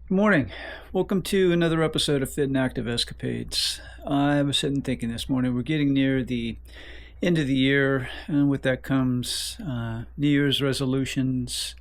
Good morning. Welcome to another episode of Fit and Active Escapades. I was sitting thinking this morning, we're getting near the end of the year, and with that comes New Year's resolutions,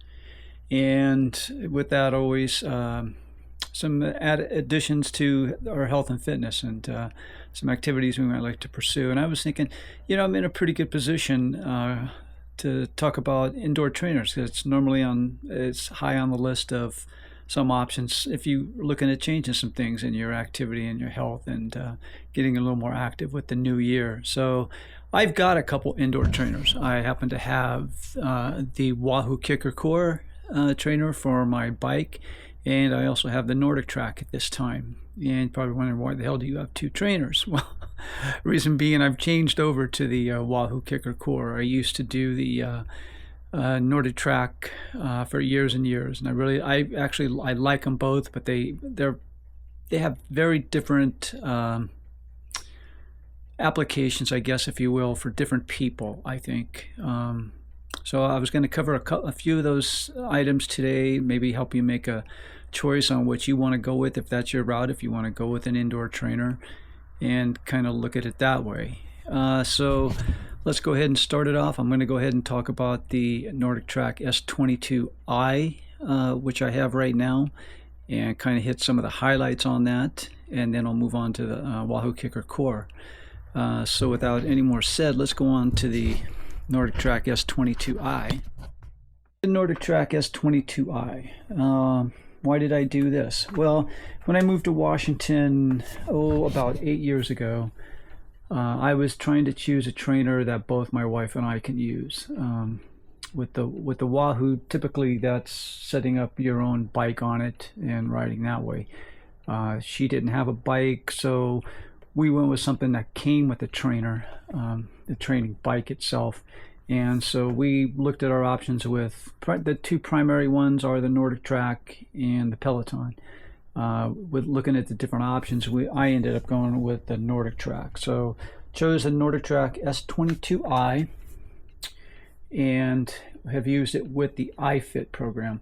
and with that always some additions to our health and fitness and some activities we might like to pursue. And I was thinking, I'm in a pretty good position to talk about indoor trainers. It's normally it's high on the list of some options if you're looking at changing some things in your activity and your health and getting a little more active with the new year. So I've got a couple indoor trainers. I happen to have the Wahoo Kickr Core trainer for my bike, and I also have the NordicTrack at this time. And you're probably wondering, why the hell do you have two trainers? Well, reason being, I've changed over to the Wahoo Kickr Core. I used to do the NordicTrack for years and years, and I like them both, but they have very different applications, I guess, if you will, for different people, I think. So I was going to cover a few of those items today, maybe help you make a choice on what you want to go with, if that's your route, if you want to go with an indoor trainer, and kind of look at it that way. So let's go ahead and start it off. I'm going to go ahead and talk about the NordicTrack S22i, which I have right now, and kind of hit some of the highlights on that, and then I'll move on to the Wahoo Kickr Core. So without any more said, let's go on to the NordicTrack S22i. The NordicTrack S22i. Why did I do this? Well, when I moved to Washington, about 8 years ago, I was trying to choose a trainer that both my wife and I can use. With the Wahoo, typically that's setting up your own bike on it and riding that way. She didn't have a bike, so we went with something that came with the trainer, the training bike itself. And so we looked at our options with the two primary ones are the NordicTrack and the Peloton. With looking at the different options, I ended up going with the NordicTrack. So chose the NordicTrack S22i and have used it with the iFit program.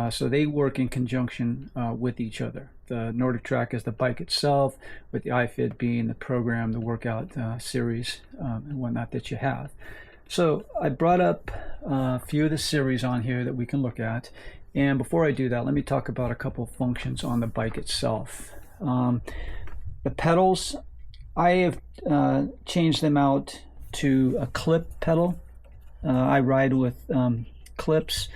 So they work in conjunction with each other. The NordicTrack is the bike itself, with the iFit being the program, the workout series and whatnot that you have. So I brought up a few of the series on here that we can look at. And before I do that, let me talk about a couple of functions on the bike itself. The pedals, I have changed them out to a clip pedal. I ride with clips.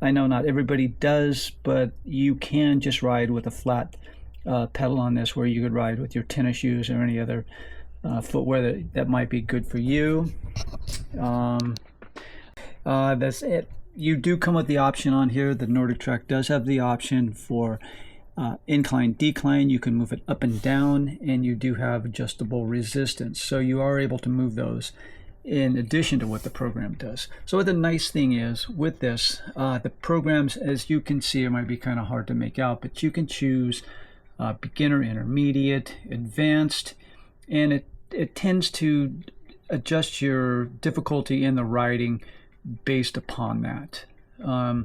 I know not everybody does, but you can just ride with a flat pedal on this, where you could ride with your tennis shoes or any other footwear that might be good for you. That's it. You do come with the option on here. The NordicTrack does have the option for incline, decline. You can move it up and down, and you do have adjustable resistance. So you are able to move those in addition to what the program does. So what the nice thing is with this, the programs, as you can see, it might be kind of hard to make out, but you can choose beginner, intermediate, advanced, and it tends to adjust your difficulty in the riding based upon that. And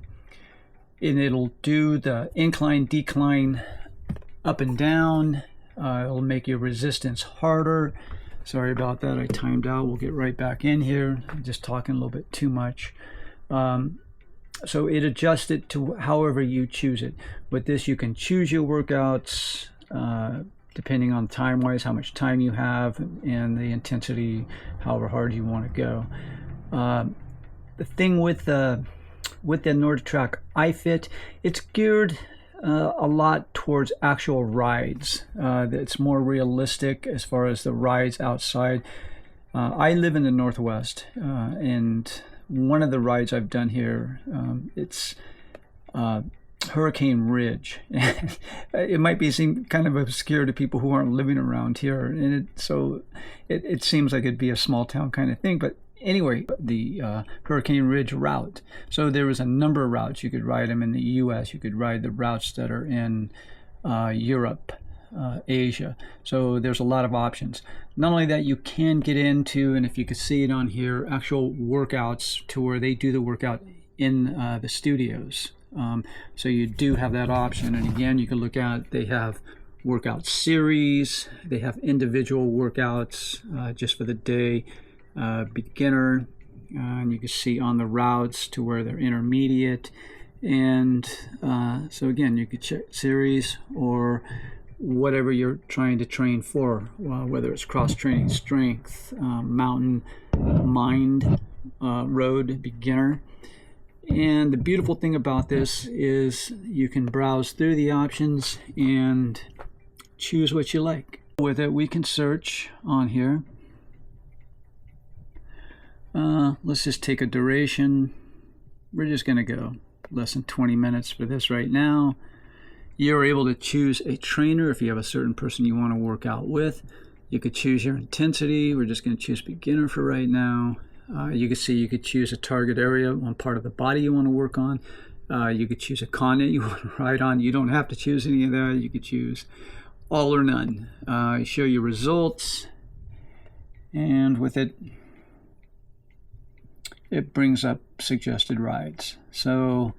it'll do the incline, decline, up and down. It'll make your resistance harder. Sorry about that, I timed out. We'll get right back in here. I'm just talking a little bit too much. So it adjusts it to however you choose it. With this, you can choose your workouts depending on time-wise, how much time you have, and the intensity, however hard you want to go. The thing with the NordicTrack iFit, it's geared a lot towards actual rides. It's more realistic as far as the rides outside. I live in the Northwest, and one of the rides I've done here, it's Hurricane Ridge. It might seem kind of obscure to people who aren't living around here, and it seems like it'd be a small town kind of thing, but anyway, the Hurricane Ridge route. So there was a number of routes. You could ride them in the US. You could ride the routes that are in Europe, Asia. So there's a lot of options. Not only that, you can get into, and if you could see it on here, actual workouts to where they do the workout in the studios. So you do have that option. And again, you can look at, they have workout series, they have individual workouts just for the day, beginner, and you can see on the routes to where they're intermediate. And so again, you could check series or whatever you're trying to train for, whether it's cross training, strength, mountain, mind, road, beginner. And the beautiful thing about this is you can browse through the options and choose what you like. With it, we can search on here. Let's just take a duration. We're just going to go less than 20 minutes for this right now. You're able to choose a trainer if you have a certain person you want to work out with. You could choose your intensity. We're just going to choose beginner for right now. You can see you could choose a target area, one part of the body you want to work on. You could choose a continent you want to ride on. You don't have to choose any of that. You could choose all or none. You show your results, and with it, it brings up suggested rides. So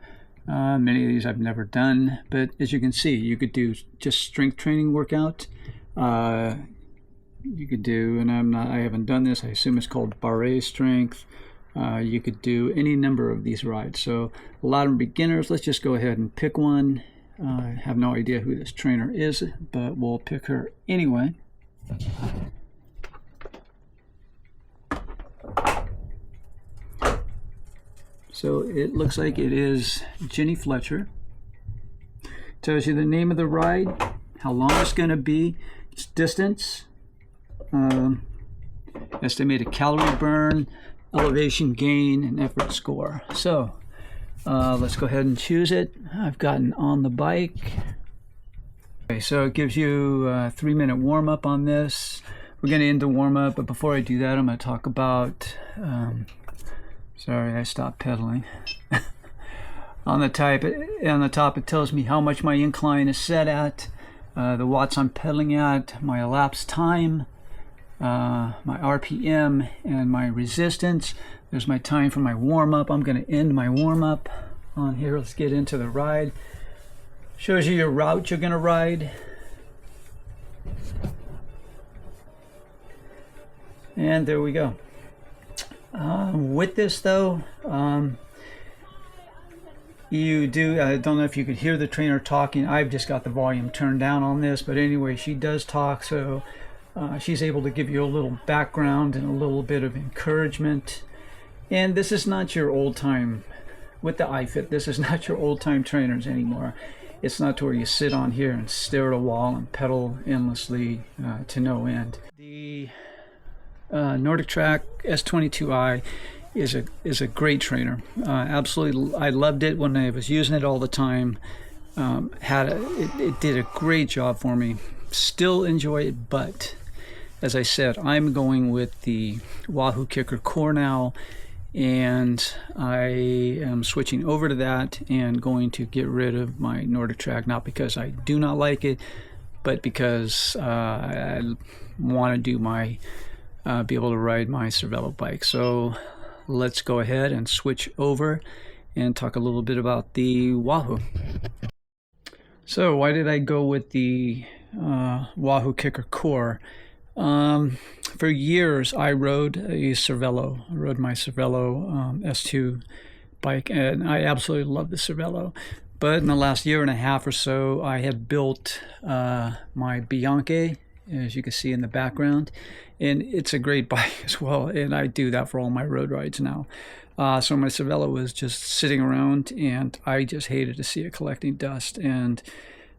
many of these I've never done, but as you can see, you could do just strength training workout. You could do, and I haven't done this, I assume it's called barre strength. You could do any number of these rides. So a lot of them beginners. Let's just go ahead and pick one. I have no idea who this trainer is, but we'll pick her anyway. So it looks like it is Jenny Fletcher. Tells you the name of the ride, how long it's going to be, its distance, estimated calorie burn, elevation gain, and effort score. So let's go ahead and choose it. I've gotten on the bike. Okay, so it gives you a 3-minute warm-up on this. We're going to end the warm-up, but before I do that, I'm going to talk about sorry, I stopped pedaling. On the top, it tells me how much my incline is set at, the watts I'm pedaling at, my elapsed time, my RPM, and my resistance. There's my time for my warm-up. I'm going to end my warm-up on here. Let's get into the ride. Shows you your route you're going to ride. And there we go. With this though, you do, I don't know if you could hear the trainer talking. I've just got the volume turned down on this, but anyway, she does talk, so she's able to give you a little background and a little bit of encouragement. And this is not your old time, with the iFit, this is not your old time trainers anymore. It's not to where you sit on here and stare at a wall and pedal endlessly to no end. The NordicTrack S22i is a great trainer. Absolutely, I loved it when I was using it all the time. It did a great job for me. Still enjoy it, but as I said, I'm going with the Wahoo Kickr Core now, and I am switching over to that and going to get rid of my NordicTrack, not because I do not like it, but because I want to do my be able to ride my Cervelo bike. So let's go ahead and switch over and talk a little bit about the Wahoo. So why did I go with the Wahoo Kickr Core? For years I rode a Cervelo. I rode my Cervelo S2 bike, and I absolutely love the Cervelo. But in the last year and a half or so, I have built my Bianchi, as you can see in the background, and it's a great bike as well, and I do that for all my road rides now. So my Cervelo was just sitting around, and I just hated to see it collecting dust. And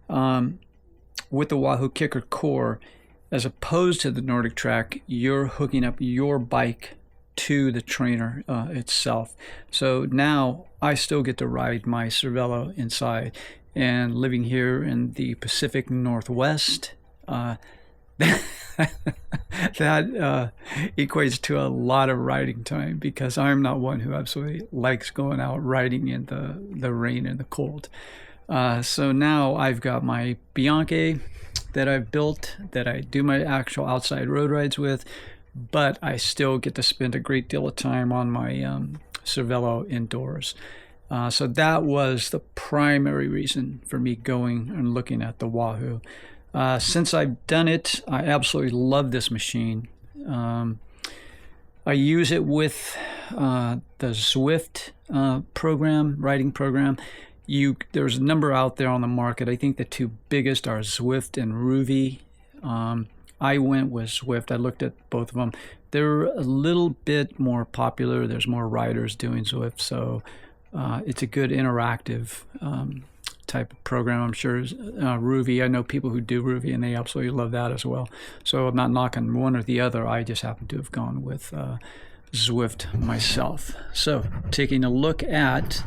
with the Wahoo Kickr Core, as opposed to the NordicTrack, you're hooking up your bike to the trainer itself. So now I still get to ride my Cervelo inside, and living here in the Pacific Northwest, that equates to a lot of riding time, because I'm not one who absolutely likes going out riding in the rain and the cold. So now I've got my Bianchi that I've built, that I do my actual outside road rides with, but I still get to spend a great deal of time on my Cervelo indoors. So that was the primary reason for me going and looking at the Wahoo. Since I've done it, I absolutely love this machine. I use it with the Zwift writing program. There's a number out there on the market. I think the two biggest are Zwift and Ruby. I went with Zwift. I looked at both of them. They're a little bit more popular. There's more riders doing Zwift, so it's a good interactive type of program. I'm sure Ruby, I know people who do Ruby and they absolutely love that as well. So I'm not knocking one or the other. I just happen to have gone with Zwift myself. So taking a look at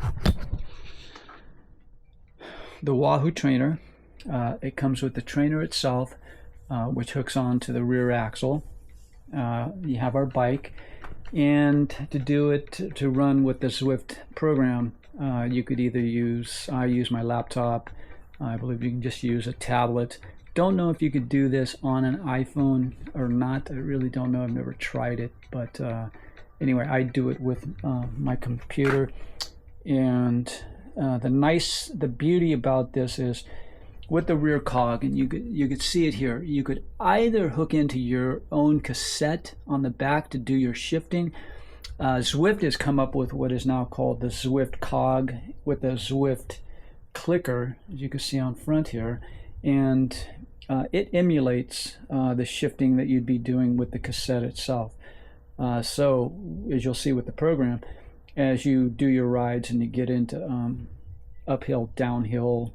the Wahoo trainer, it comes with the trainer itself, which hooks on to the rear axle. You have our bike, and to do it, to run with the Zwift program, you could either I use my laptop. I believe you can just use a tablet. Don't know if you could do this on an iPhone or not. I really don't know. I've never tried it, but anyway, I do it with my computer. And the beauty about this is with the rear cog, and you could see it here, you could either hook into your own cassette on the back to do your shifting. Zwift has come up with what is now called the Zwift cog with the Zwift clicker, as you can see on front here, and it emulates the shifting that you'd be doing with the cassette itself. So as you'll see with the program, as you do your rides and you get into uphill, downhill,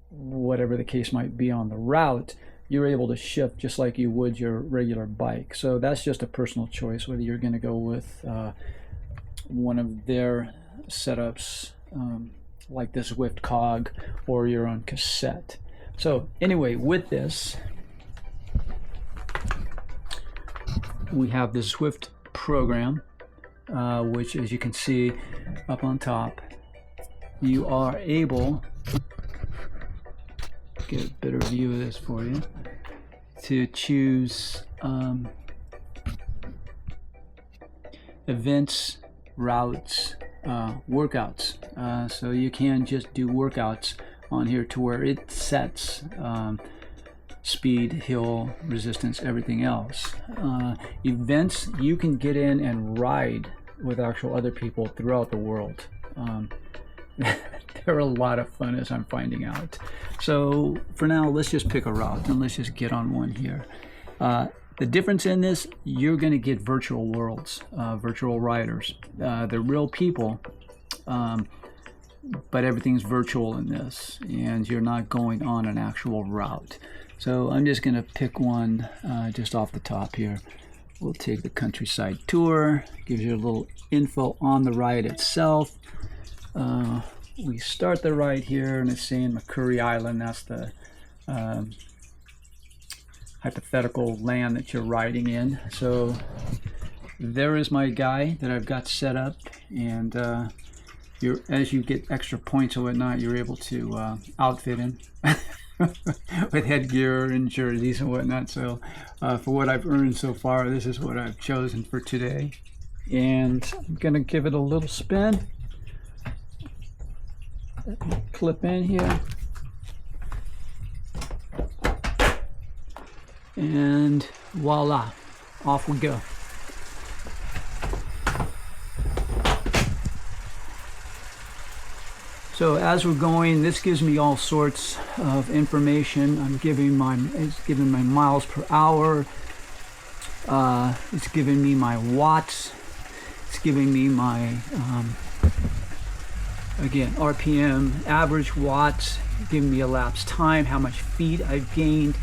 whatever the case might be on the route, you're able to shift just like you would your regular bike. So that's just a personal choice whether you're going to go with one of their setups like this Zwift cog or your own cassette. So anyway, with this, we have the Zwift program, which, as you can see up on top, you are able, get a better view of this for you, to choose events, routes, workouts. So you can just do workouts on here to where it sets speed, hill, resistance, everything else. Events, you can get in and ride with actual other people throughout the world. They're a lot of fun, as I'm finding out. So for now, let's just pick a route and let's just get on one here. The difference in this, you're going to get virtual worlds, virtual riders. They're real people, but everything's virtual in this, and you're not going on an actual route. So I'm just going to pick one just off the top here. We'll take the countryside tour. Gives you a little info on the ride itself. We start the ride here, and it's saying McCurry Island. That's the hypothetical land that you're riding in. So there is my guy that I've got set up, and as you get extra points and whatnot, you're able to outfit him with headgear and jerseys and whatnot. So for what I've earned so far, this is what I've chosen for today, and I'm gonna give it a little spin. Clip in here, and voila, off we go. So as we're going, this gives me all sorts of information. It's giving my miles per hour. It's giving me my watts. It's giving me my again, RPM, average watts, giving me elapsed time, how much feet I've gained,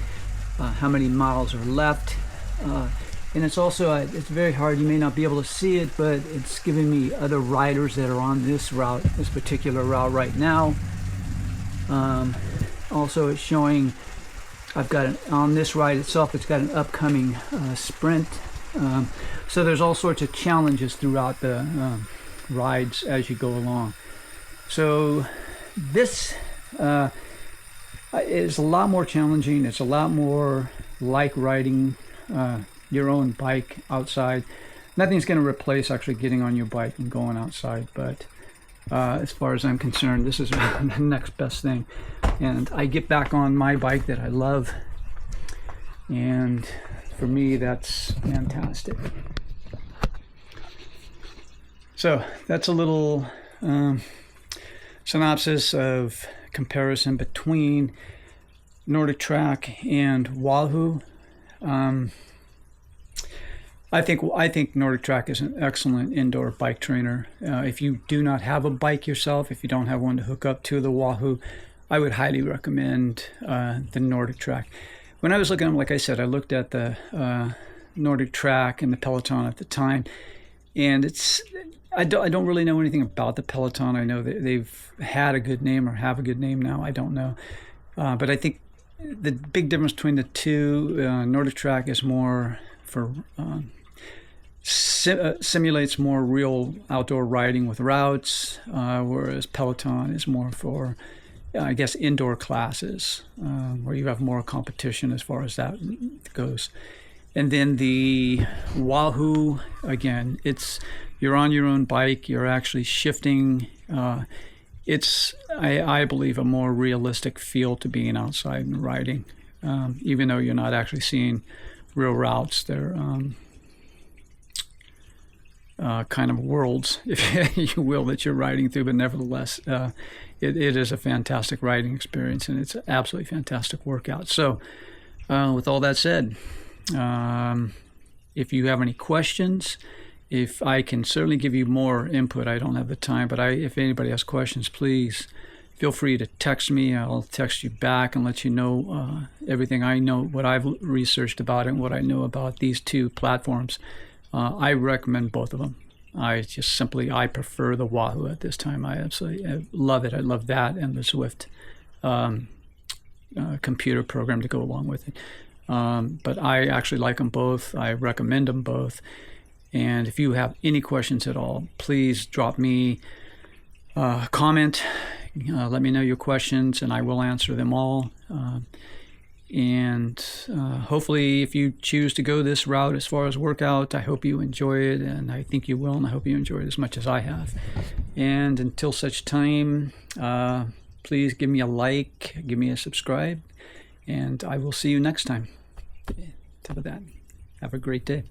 how many miles are left. And it's also, it's very hard, you may not be able to see it, but it's giving me other riders that are on this route, this particular route right now. Also, it's showing, I've got, on this ride itself, it's got an upcoming sprint. So there's all sorts of challenges throughout the rides as you go along. So this is a lot more challenging. It's a lot more like riding your own bike outside. Nothing's going to replace actually getting on your bike and going outside, but As far as I'm concerned, this is the next best thing. And I get back on my bike that I love, and for me, that's fantastic. So that's a little synopsis of comparison between NordicTrack and Wahoo. I think NordicTrack is an excellent indoor bike trainer. If you do not have a bike yourself, if you don't have one to hook up to the Wahoo, I would highly recommend the NordicTrack. When I was looking at them, like I said, I looked at the NordicTrack and the Peloton at the time, and I don't really know anything about the Peloton. I know that they've had a good name or have a good name now. I don't know, but I think the big difference between the two, NordicTrack is more for simulates more real outdoor riding with routes, whereas Peloton is more for, I guess, indoor classes, where you have more competition as far as that goes. And then the Wahoo, again, you're on your own bike, you're actually shifting. It's, I believe, a more realistic feel to being outside and riding, even though you're not actually seeing real routes. They're kind of worlds, if you will, that you're riding through, but nevertheless, it is a fantastic riding experience, and it's an absolutely fantastic workout. So with all that said, if you have any questions, if I can certainly give you more input, I don't have the time, but if anybody has questions, please feel free to text me. I'll text you back and let you know everything I know, what I've researched about it, and what I know about these two platforms. I recommend both of them. I prefer the Wahoo at this time. I absolutely love it. I love that and the Zwift computer program to go along with it. But I actually like them both. I recommend them both. And if you have any questions at all, please drop me a comment. Let me know your questions, and I will answer them all. And hopefully, if you choose to go this route as far as workout, I hope you enjoy it, and I think you will, and I hope you enjoy it as much as I have. And until such time, please give me a like, give me a subscribe, and I will see you next time. Till that, have a great day.